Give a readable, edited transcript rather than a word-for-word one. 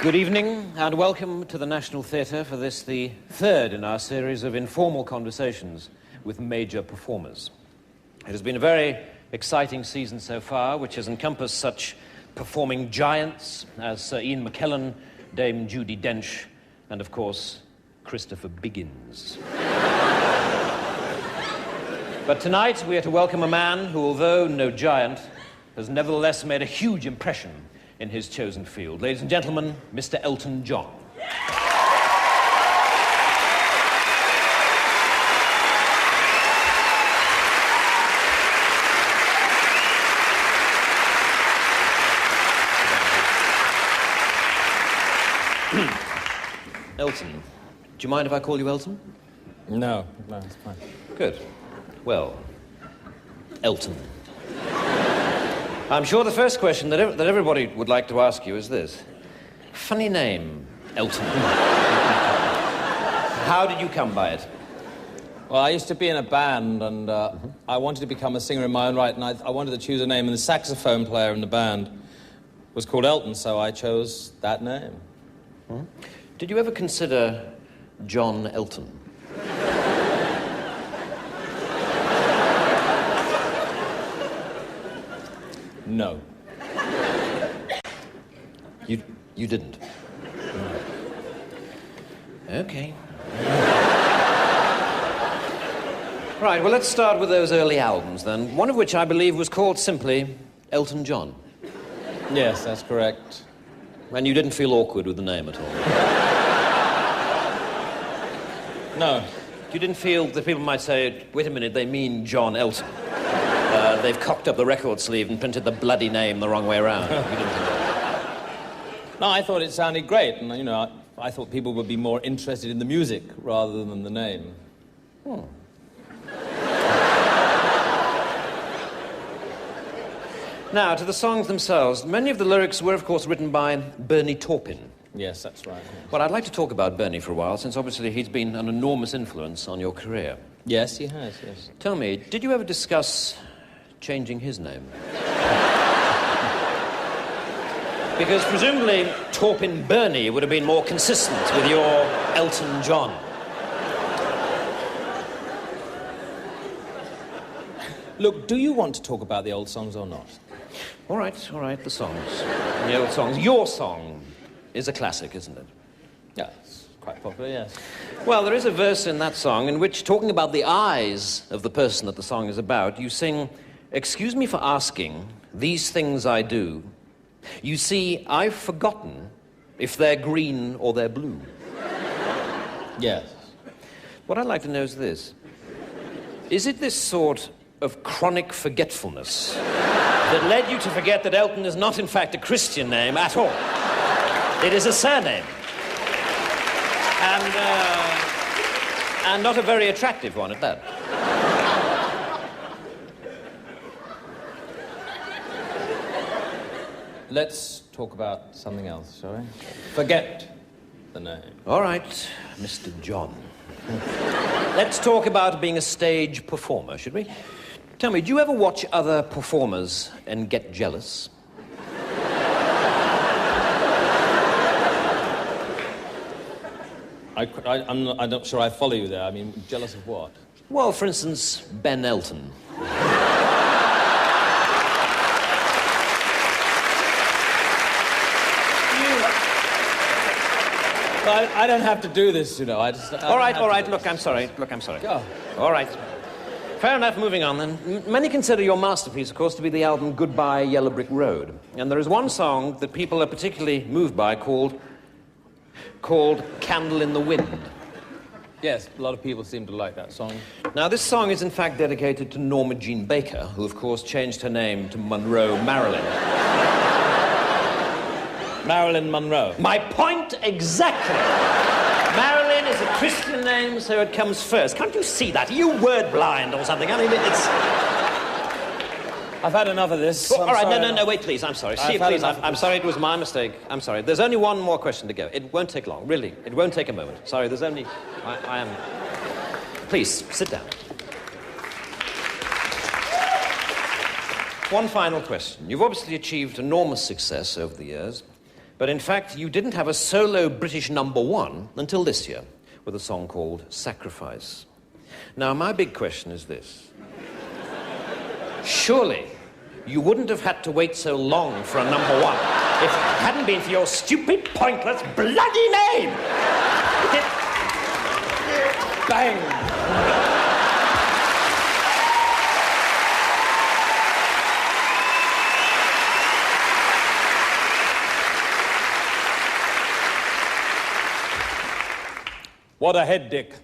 Good evening and welcome to the National Theatre for this, the third in our series of informal conversations with major performers. It has been a very exciting season so far, which has encompassed such performing giants as Sir Ian McKellen, Dame Judi Dench, and of course, Christopher Biggins. But tonight we are to welcome a man who, although no giant, has nevertheless made a huge impression in his chosen field. Ladies and gentlemen, Mr. Elton John. Elton, do you mind if I call you Elton? No, it's fine. Good. Well, Elton. I'm sure the first question that everybody would like to ask you is this. Funny name, Elton. How did you come by it? Well, I used to be in a band, and I wanted to become a singer in my own right, and I wanted to choose a name, and the saxophone player in the band was called Elton, so I chose that name. Hmm? Did you ever consider John Elton? No. You didn't? Okay. Right, well, let's start with those early albums, then. One of which I believe was called simply Elton John. Yes, that's correct. And you didn't feel awkward with the name at all? No. You didn't feel that people might say, wait a minute, they mean John Elton. They've cocked up the record sleeve and printed the bloody name the wrong way around. No, I thought it sounded great, and, you know, I thought people would be more interested in the music rather than the name. Hmm. Now, to the songs themselves, many of the lyrics were, of course, written by Bernie Taupin. Yes, that's right. Yes. Well, I'd like to talk about Bernie for a while, since obviously he's been an enormous influence on your career. Yes, he has, yes. Tell me, did you ever discuss changing his name? Because presumably Taupin Bernie would have been more consistent with your Elton John. Look, do you want to talk about the old songs or not? All right, the songs. The old songs. Your song is a classic, isn't it? Yeah, it's quite popular, yes. Well, there is a verse in that song in which, talking about the eyes of the person that the song is about, you sing, "Excuse me for asking, these things I do. You see, I've forgotten if they're green or they're blue." Yes. What I'd like to know is this. Is it this sort of chronic forgetfulness that led you to forget that Elton is not, in fact, a Christian name at all? It is a surname. And not a very attractive one at that. Let's talk about something else, shall we? Forget the name. All right, Mr. John. Let's talk about being a stage performer, should we? Tell me, do you ever watch other performers and get jealous? I'm not sure I follow you there. I mean, jealous of what? Well, for instance, Ben Elton. I don't have to do this, you know. All right. Look, I'm sorry. Go. All right. Fair enough, moving on then. Many consider your masterpiece, of course, to be the album Goodbye Yellow Brick Road. And there is one song that people are particularly moved by called Candle in the Wind. Yes, a lot of people seem to like that song. Now, this song is in fact dedicated to Norma Jean Baker, who, of course, changed her name to Monroe Marilyn. Marilyn Monroe. My point exactly. Marilyn is a Christian name, so it comes first. Can't you see that? Are you word blind or something? I mean, it's... I've had enough of this. All right, no, wait, please. I'm sorry. Please, I'm sorry, it was my mistake. I'm sorry. There's only one more question to go. It won't take long, really. It won't take a moment. Sorry, there's only... I am... Please, sit down. One final question. You've obviously achieved enormous success over the years. But in fact, you didn't have a solo British #1 until this year, with a song called Sacrifice. Now, my big question is this. Surely you wouldn't have had to wait so long for a #1 if it hadn't been for your stupid, pointless, bloody name! Bang! What a head, Dick.